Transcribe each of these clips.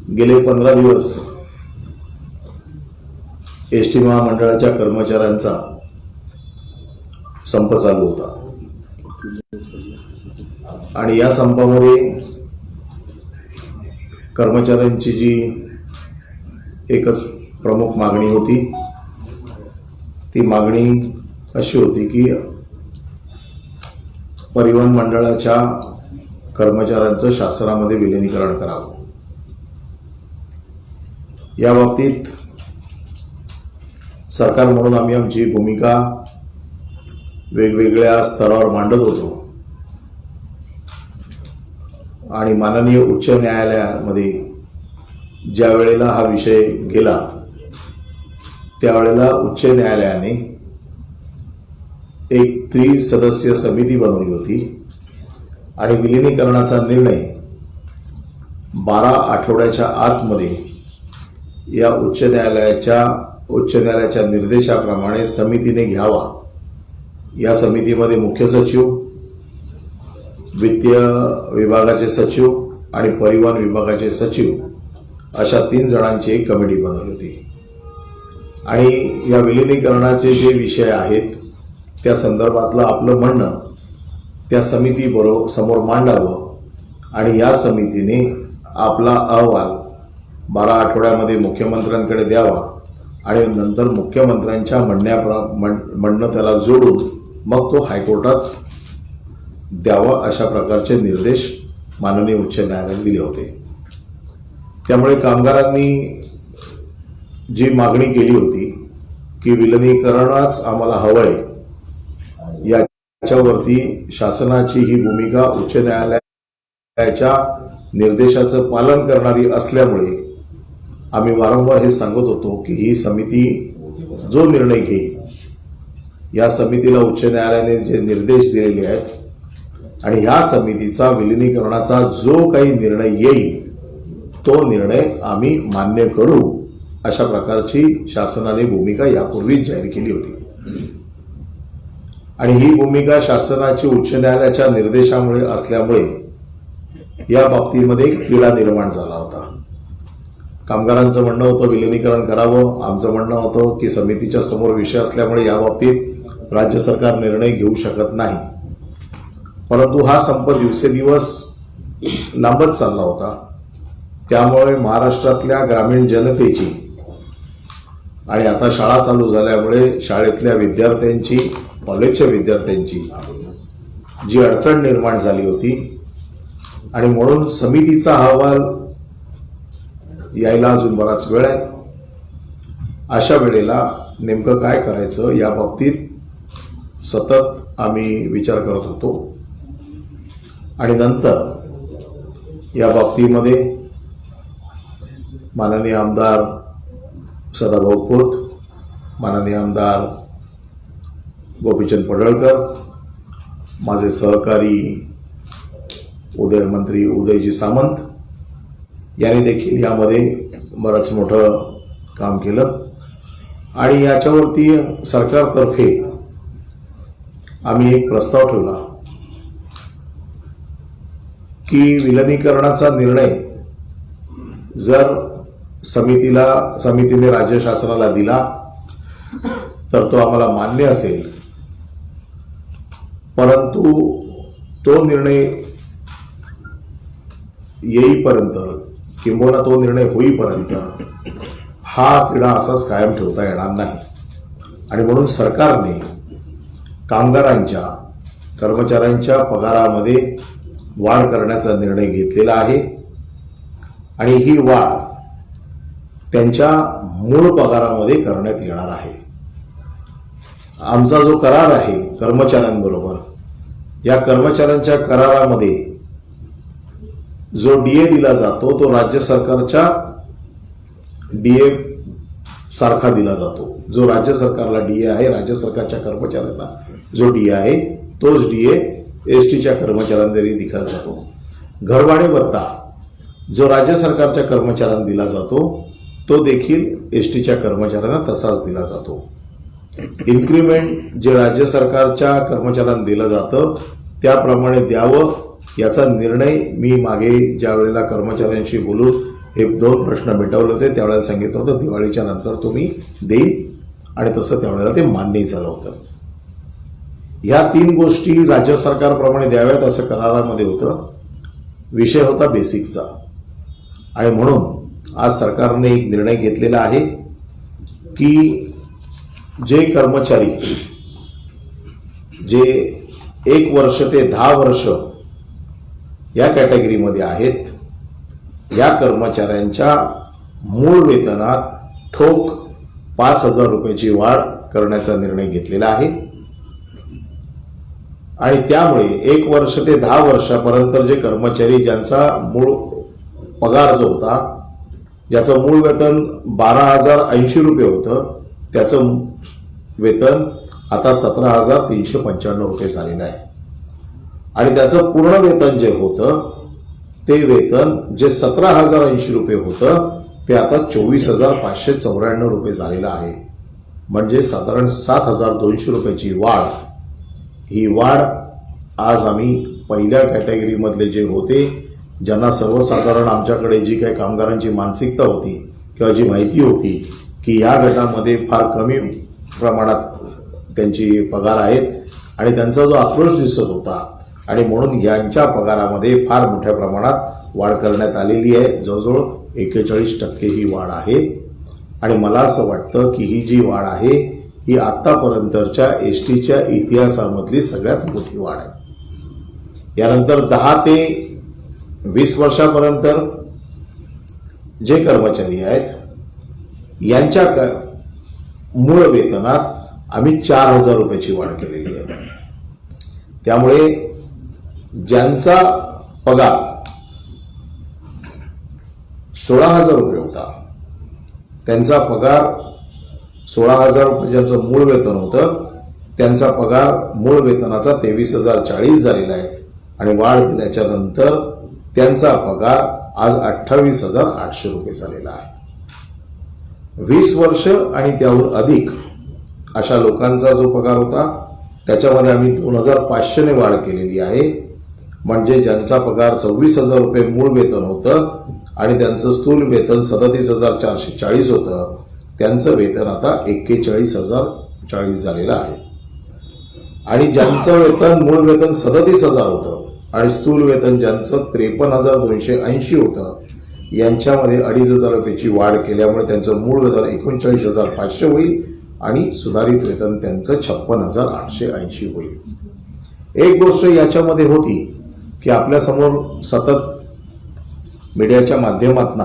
गेले 15 दिवस एसटी महामंडळाच्या कर्मचाऱ्यांचा संप चालू होता आणि या संपामध्ये कर्मचाऱ्यांची जी एकच प्रमुख मागणी होती ती मागणी अशी होती की परिवहन मंडळाच्या कर्मचाऱ्यांचं शासनामध्ये विलीनीकरण करावं। या बाबतीत सरकार म्हणून आम्ही आमची भूमिका वेगवेगळ्या स्तरावर मांडत होतो आणि माननीय उच्च न्यायालयामध्ये ज्या वेळेला हा विषय गेला त्यावेळेला उच्च न्यायालयाने एक त्रिसदस्यीय समिती बनवली होती आणि विलीनीकरणाचा निर्णय 12 आठवड्याच्या आतमध्ये या उच्च न्यायालयाच्या निर्देशाप्रमाणे समितीने घ्यावा। या समितीमध्ये मुख्य सचिव, वित्तीय विभागाचे सचिव आणि परिवहन विभागाचे सचिव अशा 3 जणांची एक कमिटी बनवली होती आणि या विलीनीकरणाचे जे विषय आहेत त्या संदर्भातलं आपलं म्हणणं त्या समितीबरोबर समोर मांडावं आणि या समितीने आपला अहवाल 12 आठवड्यामध्ये मुख्यमंत्र्यांकडे द्यावा आणि नंतर मुख्यमंत्र्यांच्या म्हणणं त्याला जोडून मग तो हायकोर्टात द्यावा अशा प्रकारचे निर्देश माननीय उच्च न्यायालयाने दिले होते। त्यामुळे कामगारांनी जी मागणी केली होती की विलीनीकरणच आम्हाला हवंय, याच्यावरती शासनाची ही भूमिका उच्च न्यायालयाच्या निर्देशाचं पालन करणारी असल्यामुळे आम्ही वारंवार हे सांगत होतो की ही समिती जो निर्णय घेईल, या समितीला उच्च न्यायालयाने जे निर्देश दिलेले आहेत आणि ह्या समितीचा विलीनीकरणाचा जो काही निर्णय येईल तो निर्णय आम्ही मान्य करू अशा प्रकारची शासनाने भूमिका यापूर्वीच जाहीर केली होती आणि ही भूमिका शासनाची उच्च न्यायालयाच्या निर्देशामुळे असल्यामुळे या बाबतीमध्ये एक तिढा निर्माण झाला होता। कामगारांचं म्हणणं होतं विलीनीकरण करावं, आमचं म्हणणं होतं की समितीच्या समोर विषय असल्यामुळे या बाबतीत राज्य सरकार निर्णय घेऊ शकत नाही। परंतु हा संप दिवसेदिवस लांबत चालला होता, त्यामुळे महाराष्ट्रातल्या ग्रामीण जनतेची आणि आता शाळा चालू झाल्यामुळे शाळेतल्या विद्यार्थ्यांची, कॉलेजच्या विद्यार्थ्यांची जी अडचण निर्माण झाली होती आणि म्हणून समितीचा अहवाल यायला अजून बराच वेळ आहे। अशा वेळेला नेमकं काय करायचं या बाबतीत सतत आम्ही विचार करत होतो आणि नंतर या बाबतीमध्ये माननीय आमदार सदाभाऊ खोत, माननीय आमदार गोपीचंद पडळकर, माझे सहकारी मंत्री उदयजी सामंत यांनी देखील यामध्ये बरंच मोठं काम केलं आणि याच्यावरती सरकारतर्फे आम्ही एक प्रस्ताव ठेवला की विलीनीकरणाचा निर्णय जर समितीने राज्य शासनाला दिला तर तो आम्हाला मान्य असेल, परंतु तो निर्णय येईपर्यंत किंबहुना तो निर्णय होईपर्यंत हा तिढा असाच कायम ठेवता येणार नाही आणि म्हणून सरकारने कामगारांच्या, कर्मचाऱ्यांच्या पगारामध्ये वाढ करण्याचा निर्णय घेतलेला आहे आणि ही वाढ त्यांच्या मूळ पगारामध्ये करण्यात येणार आहे। आमचा जो करार आहे कर्मचाऱ्यांबरोबर, या कर्मचाऱ्यांच्या करारामध्ये जो डीए दिला जातो तो राज्य सरकारच्या डीए सारखा दिला जातो। जो राज्य सरकारला डीए आहे, राज्य सरकारच्या कर्मचाऱ्यांना जो डीए आहे तोच डीए एसटीच्या कर्मचाऱ्यांना दिला जातो। घरभाडे भत्ता जो राज्य सरकारच्या कर्मचाऱ्यांना दिला जातो तो देखील एसटीच्या कर्मचाऱ्यांना तसाच दिला जातो। इन्क्रीमेंट जे राज्य सरकारच्या कर्मचाऱ्यांना दिलं जातं त्याप्रमाणे द्यावं याचा निर्णय मी मागे ज्या वेळेला कर्मचाऱ्यांशी बोलून हे 2 प्रश्न मिटवले होते. त्यावेळेला सांगितलं होतं दिवाळीच्या नंतर तुम्ही देईल आणि तसं त्यावेळेला ते मान्यही झालं होतं. ह्या 3 गोष्टी राज्य सरकारप्रमाणे द्याव्यात असं करारामध्ये होतं. विषय होता बेसिकचा आणि म्हणून आज सरकारने एक निर्णय घेतलेला आहे की जे कर्मचारी जे 1 वर्ष ते 10 वर्ष या कॅटेगरीमध्ये आहेत, या कर्मचाऱ्यांच्या मूळ वेतनात ठोक 5,000 रुपयाची वाढ करण्याचा निर्णय घेतलेला आहे. आणि त्यामुळे 1 वर्ष ते 10 वर्षापर्यंत जे कर्मचारी ज्यांचा मूळ पगार जो होता, ज्याचं मूळ वेतन 12,080 रुपये होतं, त्याचं वेतन आता 17,395 रुपये झालेलं आहे. आणि त्याचं पूर्ण वेतन जे होतं ते वेतन जे 17,080 रुपये होतं ते आता 24,594 रुपये झालेलं आहे. म्हणजे साधारण 7,200 रुपयाची वाढ. ही वाढ आज आम्ही पहिल्या कॅटेगरीमधले जे होते, ज्यांना सर्वसाधारण आमच्याकडे जी काही कामगारांची मानसिकता होती किंवा जी माहिती होती की या गटामध्ये फार कमी प्रमाणात त्यांची पगार आहेत आणि त्यांचा जो आक्रोश दिसत होता आणि म्हणून यांच्या पगारामध्ये फार मोठ्या प्रमाणात वाढ करण्यात आलेली आहे. जवळजवळ 41% ही वाढ आहे. आणि मला असं वाटतं की ही जी वाढ आहे ही आतापर्यंतच्या एसटीच्या इतिहासामधली सगळ्यात मोठी वाढ आहे. यानंतर 10 ते 20 वर्षापर्यंत जे कर्मचारी आहेत यांच्या मूळ वेतनात आम्ही 4,000 रुपयाची वाढ केलेली आहे. त्यामुळे ज्यांचा पगार 16,000 रुपये होता, त्यांचा पगार 16,000 रुपये ज्यांचं मूळ वेतन होतं, त्यांचा पगार मूळ वेतनाचा 23,040 झालेला आहे. आणि वाढ दिल्याच्या नंतर त्यांचा पगार आज 28,800 रुपये झालेला आहे. 20 वर्ष आणि त्याहून अधिक अशा लोकांचा जो पगार होता त्याच्यामध्ये आम्ही 2,500 ने वाढ केलेली आहे. म्हणजे ज्यांचा पगार 26,000 रुपये मूळ वेतन होतं आणि त्यांचं स्थूल वेतन 37,440 होतं, त्यांचं वेतन आता 41,040 झालेलं आहे. आणि ज्यांचं वेतन मूळ वेतन 37,000 होतं आणि स्थूल वेतन ज्यांचं 53,280 होतं, यांच्यामध्ये 2,500 रुपयाची वाढ केल्यामुळे त्यांचं मूळ वेतन 39,500 होईल आणि सुधारित वेतन त्यांचं 56,880 होईल. एक गोष्ट याच्यामध्ये होती की आपल्यासमोर सतत मीडियाच्या माध्यमातून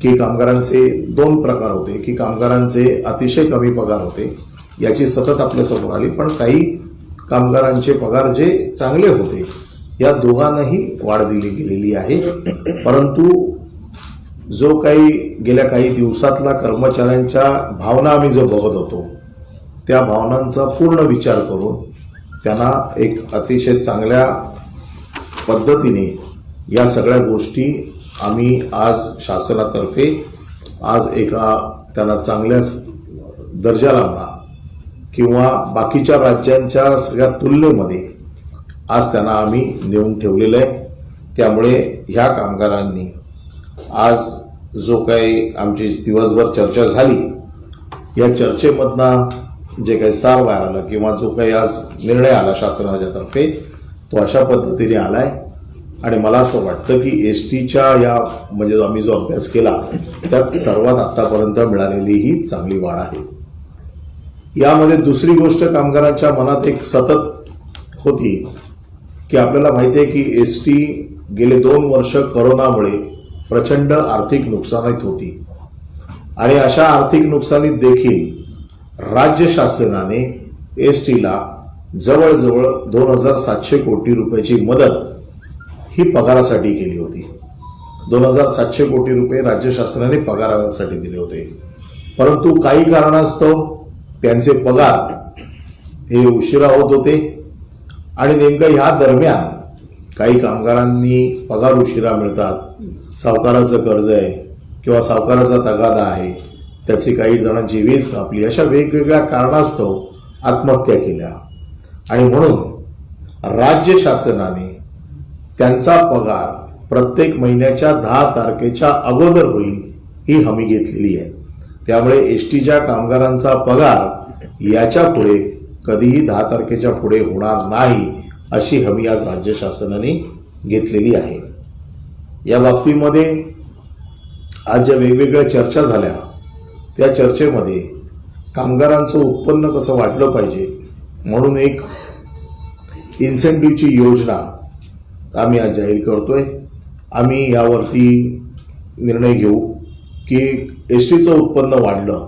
की कामगारांचे 2 प्रकार होते की कामगारांचे अतिशय कमी पगार होते याची सतत आपल्यासमोर आली. पण काही कामगारांचे पगार जे चांगले होते या दोघांनाही वाढ दिली गेलेली आहे. परंतु जो काही गेल्या काही दिवसातला कर्मचाऱ्यांच्या भावना आम्ही जो बघत होतो त्या भावनांचा पूर्ण विचार करून त्यांना एक अतिशय चांगल्या पद्धतीने या सगळ्या गोष्टी आम्ही आज शासनातर्फे आज एका त्यांना चांगल्या दर्जाला म्हणा किंवा बाकीच्या राज्यांच्या सगळ्या तुलनेमध्ये आज त्यांना आम्ही नेऊन ठेवलेलं आहे. त्यामुळे ह्या कामगारांनी आज जो काही आमची दिवसभर चर्चा झाली या चर्चेमधनं जे काही सार बाहेर आलं किंवा जो काही आज निर्णय आला शासनाच्या तर्फे तो अशा पद्धतीने आलाय. आणि मला असं वाटतं की एसटीच्या या म्हणजे आम्ही जो अभ्यास केला त्यात सर्वात आतापर्यंत मिळालेली ही चांगली वाढ आहे. यामध्ये दुसरी गोष्ट कामगारांच्या मनात एक सतत होती की आपल्याला माहिती आहे की एसटी गेले 2 वर्ष कोरोनामुळे प्रचंड आर्थिक नुकसानीत होती आणि अशा आर्थिक नुकसानीत देखील राज्य शासनाने एसटीला जवळजवळ 2,700 कोटी रुपयाची मदत ही पगारासाठी केली होती. 2,700 कोटी रुपये राज्य शासनाने पगारासाठी दिले होते. परंतु काही कारणास्तव त्यांचे पगार हे उशिरा होत होते आणि नेमकं ह्या दरम्यान काही कामगारांनी पगार उशिरा मिळतात, सावकाराचं कर्ज आहे किंवा सावकाराचा तगादा आहे, त्याची काही जणांची वीज कापली, अशा वेगवेगळ्या कारणास्तव आत्महत्या केल्या. आणि म्हणून राज्य शासनाने त्यांचा पगार प्रत्येक महिन्याच्या 10 तारखेच्या अगोदर होईल ही हमी घेतलेली आहे. त्यामुळे एसटीच्या कामगारांचा पगार याच्या पुढे कधीही 10 तारखेच्या पुढे होणार नाही अशी हमी आज राज्य शासनाने घेतलेली आहे. या बाबतीमध्ये आज ज्या वेगवेगळ्या चर्चा झाल्या त्या चर्चेमध्ये कामगारांचं उत्पन्न कसं वाढलं पाहिजे म्हणून एक इन्सेंटिव्हची योजना आम्ही आज जाहीर करतोय. आम्ही यावरती निर्णय घेऊ की एसटीचं उत्पन्न वाढलं.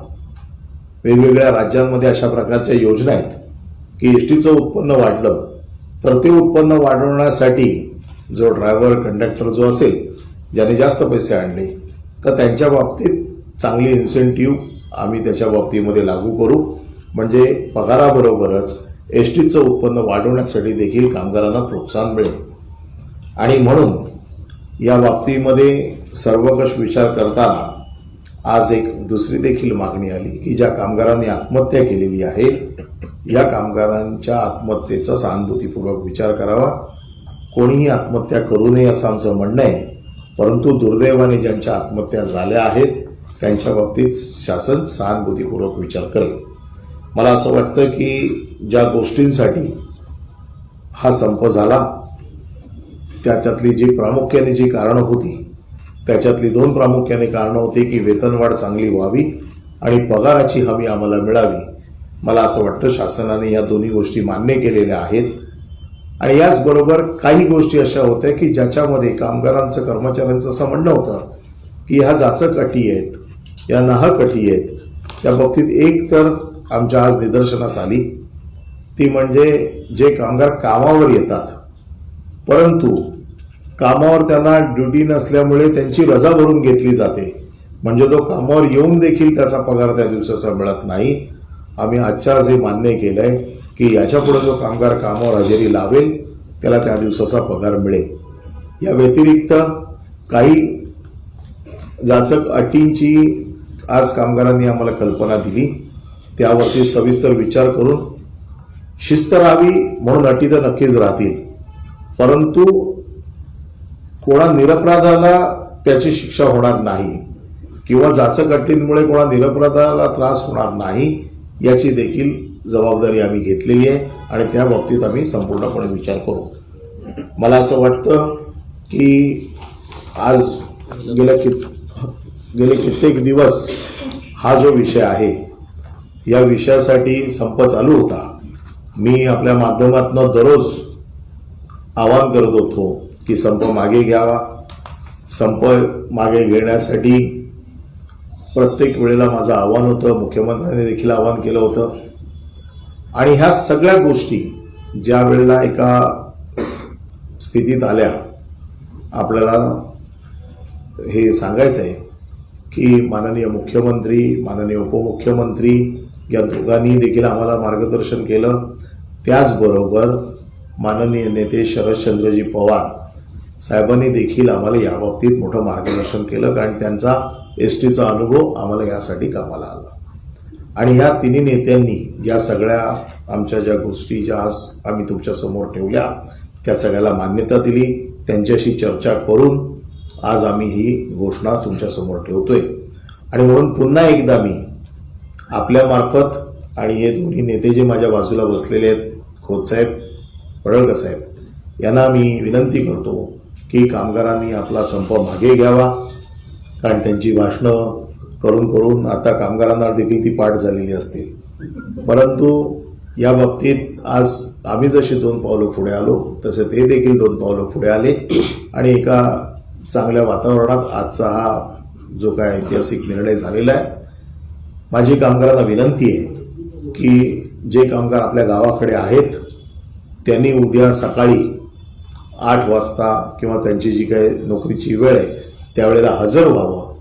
वेगवेगळ्या राज्यांमध्ये अशा प्रकारच्या योजना आहेत की एसटीचं उत्पन्न वाढलं तर ते उत्पन्न वाढवण्यासाठी जो ड्रायव्हर कंडक्टर जो असेल ज्याने जास्त पैसे आणले तर त्यांच्या बाबतीत चांगली इन्सेंटिव्ह आम्ही त्याच्या बाबतीमध्ये लागू करू. म्हणजे पगाराबरोबरच एसटीचं उत्पन्न वाढवण्यासाठी देखील कामगारांना प्रोत्साहन मिळेल. आणि म्हणून या बाबतीमध्ये सर्वकष विचार करताना आज एक दुसरी देखील मागणी आली की ज्या कामगारांनी आत्महत्या केलेली आहे या कामगारांच्या आत्महत्येचा सहानुभूतीपूर्वक विचार करावा. कोणीही आत्महत्या करू नये असं आमचं म्हणणं आहे, परंतु दुर्दैवाने ज्यांच्या आत्महत्या झाल्या आहेत त्यांच्या बाबतीत शासन सहानुभूतीपूर्वक विचार करेल. मला असं वाटतं की ज्या गोष्टींसाठी हा संप झाला त्याच्यातली जी प्रामुख्याने जी कारणं होती त्याच्यातली 2 प्रामुख्याने कारणं होती की वेतनवाढ चांगली व्हावी आणि पगाराची हमी आम्हाला मिळावी. मला असं वाटतं शासनाने या दोन्ही गोष्टी मान्य केलेल्या आहेत. आणि याचबरोबर काही गोष्टी अशा होत्या की ज्याच्यामध्ये कामगारांचं कर्मचाऱ्यांचं असं म्हणणं होतं की ह्या जाचक अटी आहेत या नाहक अटी आहेत. त्या बाबतीत एक तर आमच्या आज निदर्शनास आली ती म्हणजे जे कामगार कामावर येतात परंतु कामावर त्यांना ड्युटी नसल्यामुळे त्यांची रजा भरून घेतली जाते, म्हणजे तो कामावर येऊन देखील त्याचा पगार त्या दिवसाचा मिळत नाही. आम्ही आजच्या आज हे मान्य केलंय की याच्यापुढे जो कामगार कामावर हजेरी लावेल त्याला त्या दिवसाचा पगार मिळेल. या व्यतिरिक्त काही जाचक अटींची आज कामगारांनी आम्हाला कल्पना दिली, त्यावरती सविस्तर विचार करून शिस्त राहावी म्हणून अटी तर नक्कीच राहतील, परंतु कोणा निरपराधाला त्याची शिक्षा होणार नाही किंवा जाचक अटींमुळे कोणा निरपराधाला त्रास होणार नाही याची देखील जबाबदारी आम्ही घेतलेली आहे आणि त्या बाबतीत आम्ही संपूर्णपणे विचार करू. मला असं वाटतं की आज गेले कित्येक दिवस हा जो विषय आहे या विषयासाठी संप चालू होता. मी आपल्या माध्यमातून दररोज आवाहन करत होतो की संप मागे घ्यावा. संप मागे घेण्यासाठी प्रत्येक वेळेला माझं आव्हान होतं, मुख्यमंत्र्यांनी देखील आवाहन केलं होतं. आणि ह्या सगळ्या गोष्टी ज्या वेळेला एका स्थितीत आल्या आपल्याला हे सांगायचं आहे की माननीय मुख्यमंत्री माननीय उपमुख्यमंत्री या दोघांनी देखील आम्हाला मार्गदर्शन केलं. त्याचबरोबर माननीय नेते शरदचंद्रजी पवार साहेबांनी देखील आम्हाला याबाबतीत मोठं मार्गदर्शन केलं, कारण त्यांचा एसटीचा अनुभव आम्हाला यासाठी कामाला आला. आणि ह्या तिन्ही नेत्यांनी या सगळ्या आमच्या ज्या गोष्टी ज्या आज आम्ही तुमच्यासमोर ठेवल्या त्या सगळ्याला मान्यता दिली. त्यांच्याशी चर्चा करून आज आम्ही ही घोषणा तुमच्यासमोर ठेवतोय. आणि म्हणून पुन्हा एकदा मी आपल्यामार्फत आणि हे दोन्ही नेते जे माझ्या बाजूला बसलेले आहेत खोतसाहेब पडळकर साहेब यांना मी विनंती करतो की कामगारांनी आपला संप मागे घ्यावा, कारण त्यांची भाषणं करून करून आता कामगारांना देखील ती पाठ झालेली असतील. परंतु या बाबतीत आज आम्ही जशी 2 पावलं पुढे आलो तसे ते देखील 2 पावलं पुढे आले आणि एका चांगल्या वातावरणात आजचा हा जो काय ऐतिहासिक निर्णय झालेला आहे. माझी कामगारांना विनंती आहे की जे कामगार आपल्या गावाकडे आहेत त्यांनी उद्या सकाळी 8 वाजता किंवा त्यांची जी काही नोकरीची वेळ आहे त्यावेळेला हजर व्हावं.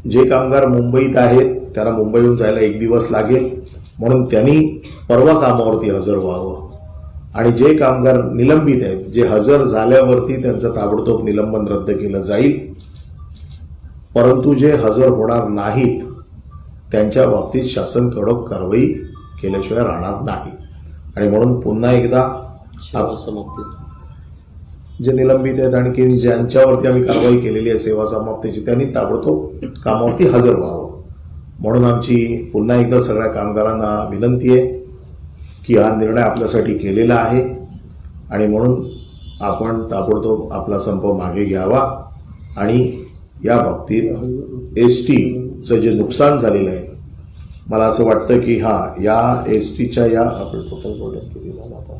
जे कामगार मुंबईत आहेत त्यांना मुंबईहून जायला 1 दिवस लागेल, म्हणून त्यांनी परवा कामावरती हजर व्हावं. आणि जे कामगार निलंबित आहेत जे हजर झाल्यावरती त्यांचं ताबडतोब निलंबन रद्द केलं जाईल, परंतु जे हजर होणार नाहीत त्यांच्या बाबतीत शासन कडक कारवाई केल्याशिवाय राहणार नाही. आणि म्हणून पुन्हा एकदा जे निलंबित आहेत आणखी ज्यांच्यावरती आम्ही कारवाई केलेली आहे सेवा समाप्तीची, त्यांनी ताबडतोब कामावरती हजर व्हावं. म्हणून आमची पुन्हा एकदा सगळ्या कामगारांना विनंती आहे की हा निर्णय आपल्यासाठी केलेला आहे आणि म्हणून आपण ताबडतोब आपला संप मागे घ्यावा आणि या बाबतीत एसटीचं जे नुकसान झालेलं आहे, मला असं वाटतं की या एसटीच्या या आपलं टोटल किती झालं आता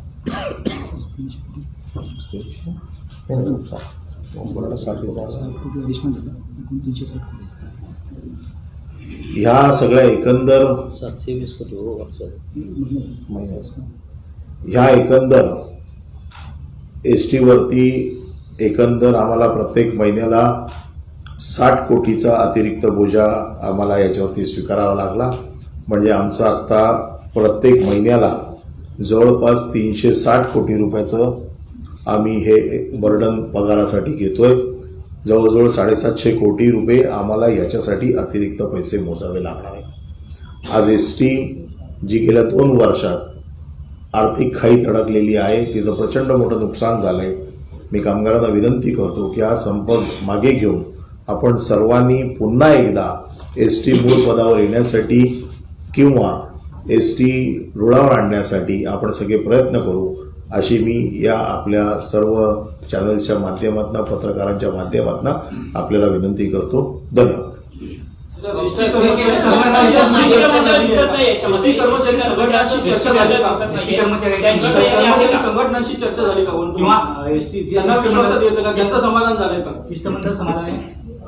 ह्या सगळ्या एकंदर 720 कोटी ह्या एकंदर एसटीवरती एकंदर आम्हाला प्रत्येक महिन्याला 60 कोटीचा अतिरिक्त बोजा आम्हाला याच्यावरती स्वीकारावा लागला. म्हणजे आमचा आत्ता प्रत्येक महिन्याला जवळपास 360 कोटी रुपयाचं आम्ही हे बर्डन पगारासाठी घेतोय. जवळजवळ 750 कोटी रुपये आम्हाला याच्यासाठी अतिरिक्त पैसे मोजावे लागणार आहे. आज एसटी जी गेल्या 2 वर्षात आर्थिक खाईत अडकलेली आहे, तिचं प्रचंड मोठं नुकसान झालं आहे. मी कामगारांना विनंती करतो की हा संप मागे घेऊन आपण सर्वांनी पुन्हा एकदा एसटी मूळ पदावर येण्यासाठी किंवा एसटी रुळावर आणण्यासाठी आपण सगळे प्रयत्न करू, अशी मी या आपल्या सर्व चॅनल्सच्या माध्यमातून, पत्रकारांच्या माध्यमातून आपल्याला विनंती करतो. धन्यवाद. संघटनांशी चर्चा झाली का शिष्टमंडळ समाधान आहे?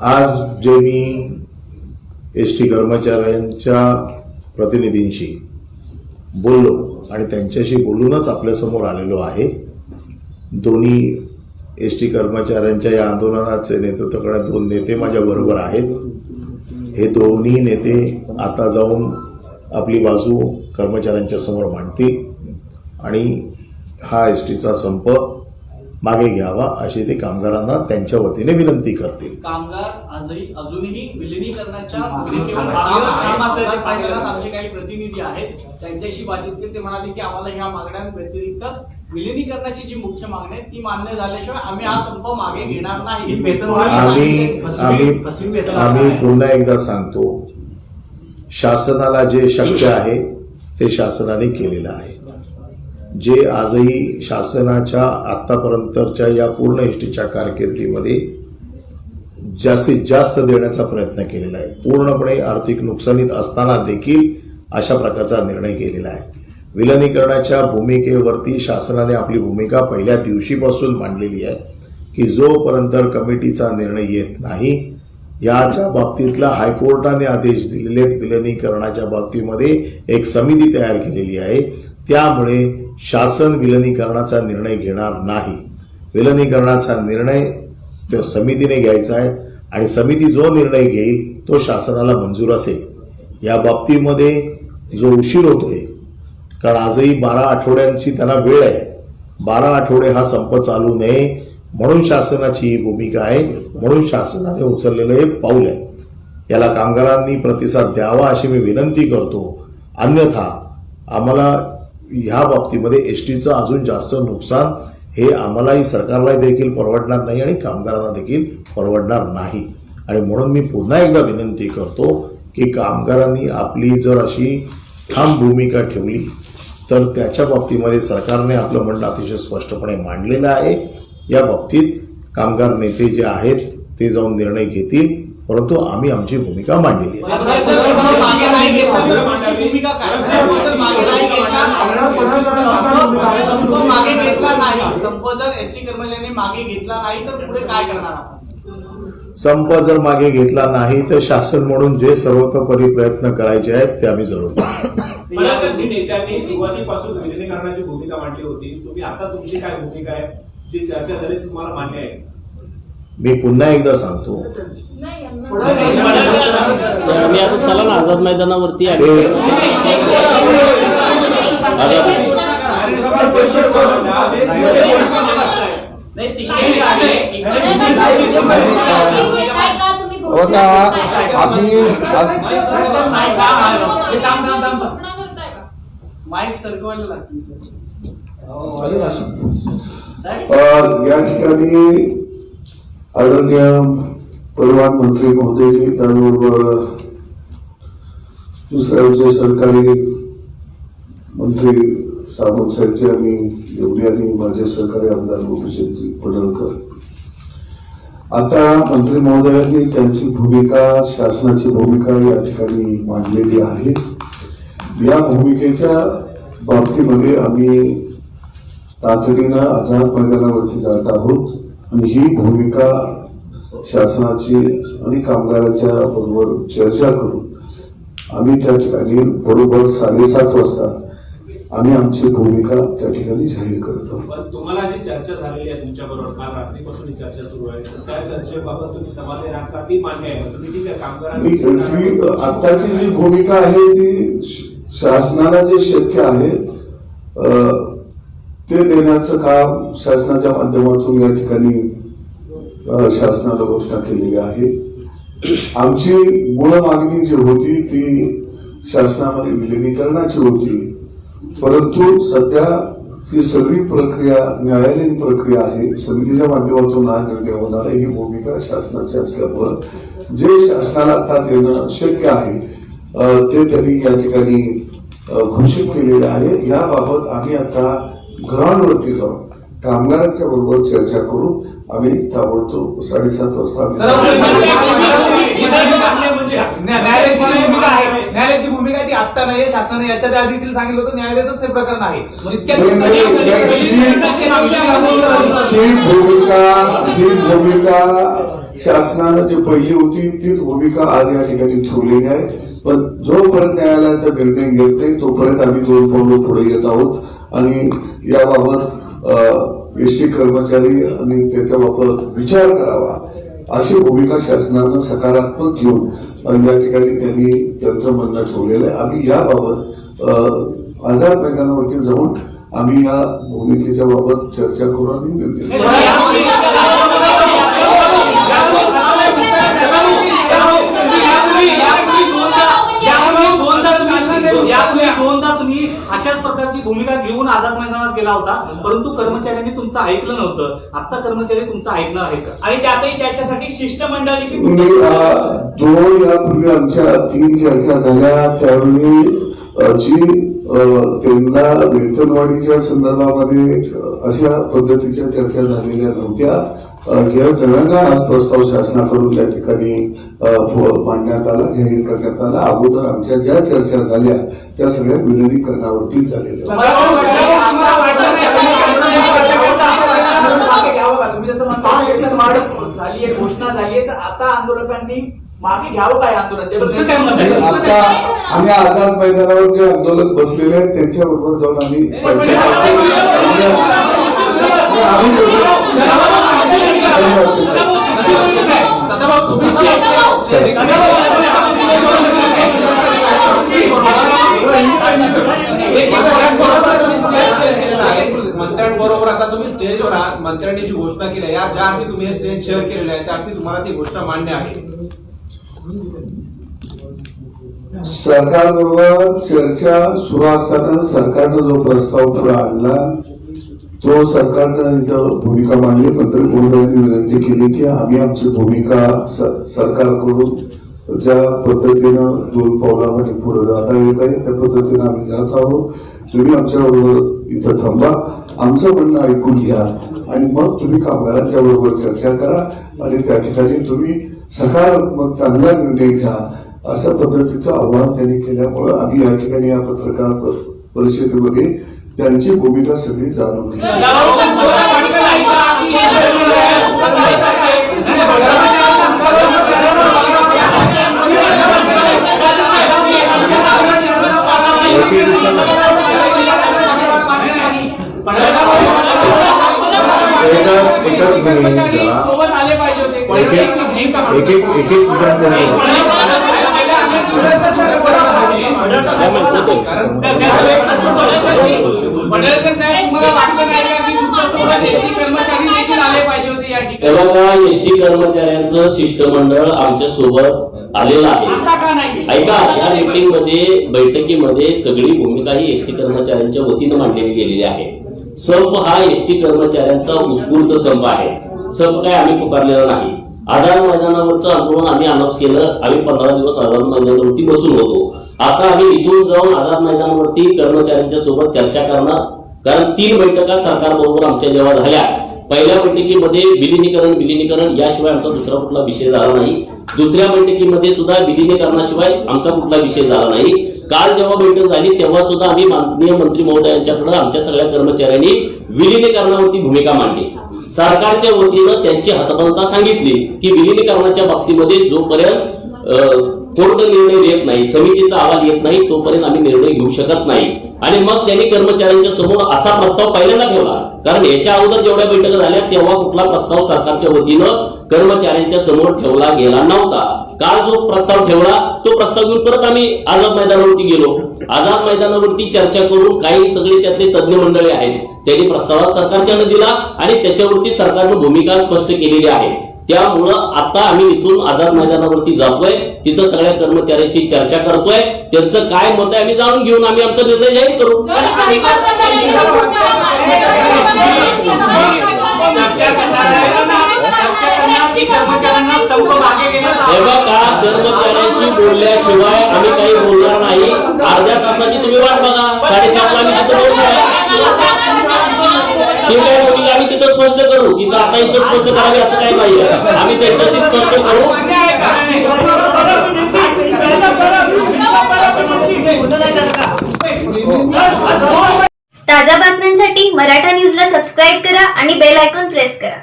आज जे मी एसटी कर्मचाऱ्यांच्या प्रतिनिधींशी बोललो आणि त्यांच्याशी बोलूनच आपल्यासमोर आलेलो आहे. दोन्ही एसटी कर्मचाऱ्यांच्या या आंदोलनाचे नेतृत्व करणारे 2 नेते माझ्या बरोबर आहेत. हे दोन्ही नेते आता जाऊन आपली बाजू कर्मचाऱ्यांच्या समोर मांडतील आणि हा एसटीचा संप मागे घ्यावा अशी ते कामगारांना त्यांच्या वतीने विनंती करतील. कामगार अजूनही विलिनीकरणाच्या आमचे काही प्रतिनिधी आहेत, त्यांच्याशी बातचीत केली. ते म्हणाले की आम्हाला ह्या मागण्यांव्यतिरिक्त विलिनीकरणाची जी मुख्य मागणी आहे ती मान्य झाल्याशिवाय आम्ही हा संप मागे घेणार नाही. आम्ही पुन्हा एकदा सांगतो, शासनाला जे शक्य आहे ते शासनाने केलेलं आहे. जे आजही शासनाच्या आतापर्यंतच्या या पूर्ण एसटीच्या कारकिर्दीमध्ये जास्तीत जास्त देण्याचा प्रयत्न केलेला आहे. पूर्णपणे आर्थिक नुकसानीत असताना देखील अशा प्रकारचा निर्णय केलेला आहे. विलिनीकरणाच्या भूमिकेवरती शासनाने आपली भूमिका पहिल्या दिवशीपासून मांडलेली आहे की जोपर्यंत कमिटीचा निर्णय येत नाही, याच्या बाबतीतला हायकोर्टाने आदेश दिलेले विलिनीकरणाच्या बाबतीमध्ये एक समिती तयार केलेली आहे. त्यामुळे शासन विलिनीकरणाचा निर्णय घेणार नाही. विलिनीकरणाचा निर्णय त्या समितीने घ्यायचा आहे आणि समिती जो निर्णय घेईल तो शासनाला मंजूर असेल. या बाबतीमध्ये जो उशीर होतोय, कारण आजही 12 आठवड्यांची त्यांना वेळ आहे, 12 आठवडे हा संप चालू नये म्हणून शासनाची ही भूमिका आहे, म्हणून शासनाने उचललेलं हे पाऊल आहे. याला कामगारांनी प्रतिसाद द्यावा अशी मी विनंती करतो. अन्यथा आम्हाला ह्या बाबतीमध्ये एसटीचं अजून जास्त नुकसान हे आम्हालाही, सरकारला देखील परवडणार नाही आणि कामगारांना देखील परवडणार नाही. आणि म्हणून मी पुन्हा एकदा विनंती करतो की कामगारांनी आपली जर अशी ठाम भूमिका ठेवली तर त्याच्या बाबतीमध्ये सरकारने आपलं म्हणणं अतिशय स्पष्टपणे मांडलेलं आहे. या बाबतीत कामगार नेते जे आहेत ते जाऊन निर्णय घेतील, परंतु आम्ही आमची भूमिका मांडलेली आहे. संप जर एसटी कर्मचाऱ्यांनी मागे घेतला नाही तर पुढे काय करणार आपण? संप जर मागे घेतला नाही तर शासन म्हणून जे सर्वतोपरी प्रयत्न करायचे आहेत ते आम्ही जरूर करू. नेत्यांनी सुरुवातीपासून विलिनीकरणाची भूमिका मांडली होती, तुम्ही आता तुमची काय भूमिका आहे जी चर्चा झाली तुम्हाला मान्य आहे? मी पुन्हा एकदा सांगतो, चला ना आझाद मैदानावरती माईक सरकवायला लागतील सर. या ठिकाणी आदरणीय परिवहन मंत्री महोदयजी, त्याचबरोबर दुसऱ्या आमचे सरकारी मंत्री सामंत साहेबजी आणि एवढी आणि माझे सहकारी आमदार गोपीचंदजी पडळकर, आता मंत्री महोदयांनी त्यांची भूमिका, शासनाची भूमिका या ठिकाणी मांडलेली आहे. या भूमिकेच्या बाबतीमध्ये आम्ही तातडीनं आझाद मैदानावरती जात आहोत आणि ही भूमिका शासनाची आणि कामगारांच्या बरोबर चर्चा करून आम्ही त्या ठिकाणी बरोबर 7:30 वाजता आम्ही आमची भूमिका त्या ठिकाणी जाहीर करतो. पण तुम्हाला जी चर्चा झालेली आहे तुमच्या बरोबर, काल रात्रीपासून ही चर्चा सुरू आहे, तर त्या चर्चेबाबत तुम्ही समाधानी आहात का? ती मान्य आहे का? तुम्ही ठीक आहे कामगारांची आताची जी भूमिका आहे ती शासनाला जे शक्य आहे ते देण्याचं काम शासनाच्या माध्यमातून या ठिकाणी शासनाला घोषणा केलेली आहे. आमची मूळ मागणी जी होती ती शासनामध्ये विलिनीकरणाची होती, परंतु सध्या ही सगळी प्रक्रिया न्यायालयीन प्रक्रिया आहे. समितीच्या माध्यमातून हा निर्णय होणार आहे. ही भूमिका शासनाची असल्यामुळं जे शासनाला आता देणं शक्य आहे ते त्यांनी या ठिकाणी घोषित केलेले आहे. याबाबत आम्ही आता ग्राउंडवरती जाऊन कामगारांच्या बरोबर चर्चा करू. आम्ही ताबडतोब 7:30 वाजता न्यायालयाची भूमिका आहे ती आत्ता नाहीये, शासनाने याच्या आधी देखील सांगितलं होतं न्यायालयातच हे प्रकरण आहे. ही भूमिका शासनानं जी पहिली होती तीच भूमिका आज या ठिकाणी ठेवलेली आहे. पण जोपर्यंत न्यायालयाचा निर्णय घेत नाही तोपर्यंत आम्ही 2 पावलं पुढे येत आहोत आणि याबाबत एसटी कर्मचारी आणि त्याच्याबाबत विचार करावा अशी भूमिका शासनानं सकारात्मक घेऊन या ठिकाणी त्यांनी त्यांचं म्हणणं ठेवलेलं आहे. आम्ही याबाबत आझाद मैदानावरती जाऊन आम्ही या भूमिकेच्या बाबत चर्चा करू आणि निर्णय दोनदा तुम्ही अशाच प्रकारची भूमिका घेऊन आझाद मैदानात गेला होता, परंतु कर्मचाऱ्यांनी तुमचं ऐकलं नव्हतं. आता कर्मचारी तुमचं ऐकणार आहे का? आणि त्यातही त्याच्यासाठी शिष्टमंडळ देखील 2 यापूर्वी आमच्या 3 चर्चा झाल्या. त्यावेळी जी त्यांना वेतनवाढीच्या संदर्भामध्ये अशा पद्धतीच्या चर्चा झालेल्या नव्हत्या. ज्या नव्यानं आज प्रस्ताव शासनाकडून त्या ठिकाणी मांडण्यात आला, जाहीर करण्यात आला. अगोदर आमच्या ज्या चर्चा झाल्या त्या सगळ्या विलिनीकरणावरतीच झालेल्या. तुम्ही जसं म्हणता वेतन वाढ झाली आहे, घोषणा झाली आहे, तर आता आंदोलकांनी मागे घ्यावं काय आंदोलन? आता आम्ही आझाद मैदानावर जे आंदोलक बसलेले आहेत त्यांच्याबरोबर जाऊन आम्ही मंत्र्यांबरोबर आता तुम्ही स्टेजवर आहात. मंत्र्यांनी जी घोषणा केली आहे, ज्या अर्थी तुम्ही हे स्टेज शेअर केलेलं आहे त्या अर्थी तुम्हाला ती घोषणा मान्य आहे? सरकारबरोबर चर्चा सुरू असताना सरकारनं जो प्रस्ताव पुढे आणला तो सरकारनं इथं भूमिका मांडली. मंत्री महोदयांनी विनंती केली की आम्ही आमची भूमिका सरकारकडून ज्या पद्धतीनं 2 पावलामध्ये पुढे जाता येत आहे त्या पद्धतीनं आम्ही जात आहोत. तुम्ही आमच्याबरोबर इथं थांबा, आमचं म्हणणं ऐकून घ्या आणि मग तुम्ही कामगारांच्या बरोबर चर्चा करा आणि त्या ठिकाणी तुम्ही सकारात्मक चांगला निर्णय घ्या अशा पद्धतीचं आव्हान त्यांनी केल्यामुळे आम्ही या ठिकाणी या पत्रकार परिषदेमध्ये त्यांची भूमिका सगळी जाणून घेतली. एकच मिनिट जरा एक विचार पडळकर साहेब, तुम्हाला वाटतं नाही का की तुमच्यासोबत एसटी कर्मचारी देखील आले पाहिजे होते या ठिकाणी? तेव्हा एसटी कर्मचाऱ्यांचं शिष्टमंडळ आमच्या सोबत आलेलं आहे. आता का नाही? ऐका, या मीटिंगमध्ये बैठकीमध्ये सगळी भूमिका ही एसटी कर्मचाऱ्यांच्या वतीनं मांडलेली गेलेली आहे. संप हा एसटी कर्मचाऱ्यांचा उत्स्फूर्त संप आहे. संप काय आम्ही पुकारलेला नाही. आझाद मैदानावरचं आंदोलन आम्ही अनाऊन्स केलं. आम्ही 15 दिवस आझाद मैदानावरती बसून होतो. आता आम्ही इथून जाऊन आझाद मैदानावरती कर्मचाऱ्यांच्या सोबत चर्चा करणार. कारण 3 बैठका सरकारबरोबर आमच्या जेव्हा झाल्या, पहिल्या बैठकीमध्ये विलिनीकरण याशिवाय आमचा दुसरा कुठला विषय झाला नाही. दुसऱ्या बैठकीमध्ये सुद्धा विलिनीकरणाशिवाय आमचा कुठला विषय झाला नाही. काल जेव्हा बैठक झाली तेव्हा सुद्धा आम्ही माननीय मंत्री महोदयांच्याकडे आमच्या सगळ्या कर्मचाऱ्यांनी विलिनीकरणावरती भूमिका मांडली. सरकारच्या वतीनं त्यांची हतबलता सांगितली की विलिनीकरणाच्या बाबतीमध्ये जोपर्यंत कोर्ट निर्णय येत नाही, समितीचा अहवाल येत नाही, तोपर्यंत आम्ही निर्णय घेऊ शकत नाही. आणि मग त्यांनी कर्मचाऱ्यांच्या समोर असा प्रस्ताव पहिल्यांदा ठेवला. कारण याच्या अगोदर जेवढ्या बैठका झाल्या तेव्हा कुठला प्रस्ताव सरकारच्या वतीनं कर्मचाऱ्यांच्या समोर ठेवला गेला नव्हता. काल जो प्रस्ताव ठेवला तो प्रस्ताव घेऊन परत आम्ही आझाद मैदानावरती गेलो. आझाद मैदानावरती चर्चा करून काही सगळे त्यातले तज्ञ मंडळी आहेत त्यांनी प्रस्तावात सरकारच्यानं दिला आणि त्याच्यावरती सरकारनं भूमिका स्पष्ट केलेली आहे. त्यामुळं आता आम्ही इथून आझाद मैदानावरती जातोय, तिथं सगळ्या कर्मचाऱ्यांशी चर्चा करतोय. त्यांचं काय मत आहे आम्ही जाणून घेऊन आम्ही आमचा निर्णय जाहीर करू. कर्मचाऱ्यांना संप मागे तेव्हा का कर्मचाऱ्यांशी बोलल्याशिवाय आम्ही काही बोलणार नाही. अर्ध्या तासाची तुम्ही वाट बघा. 7:30 आम्ही तिथं बोलूया. ठीक आहे, भूमिका आम्ही तिथं स्पष्ट करू. तिथं आता इथं स्पष्ट करावी असं काही नाही. आम्ही त्यांच्याशी स्पष्ट करू. ताज्या बातम्यांसाठी मराठा न्यूजला सबस्क्राईब करा आणि बेल आयकॉन प्रेस करा.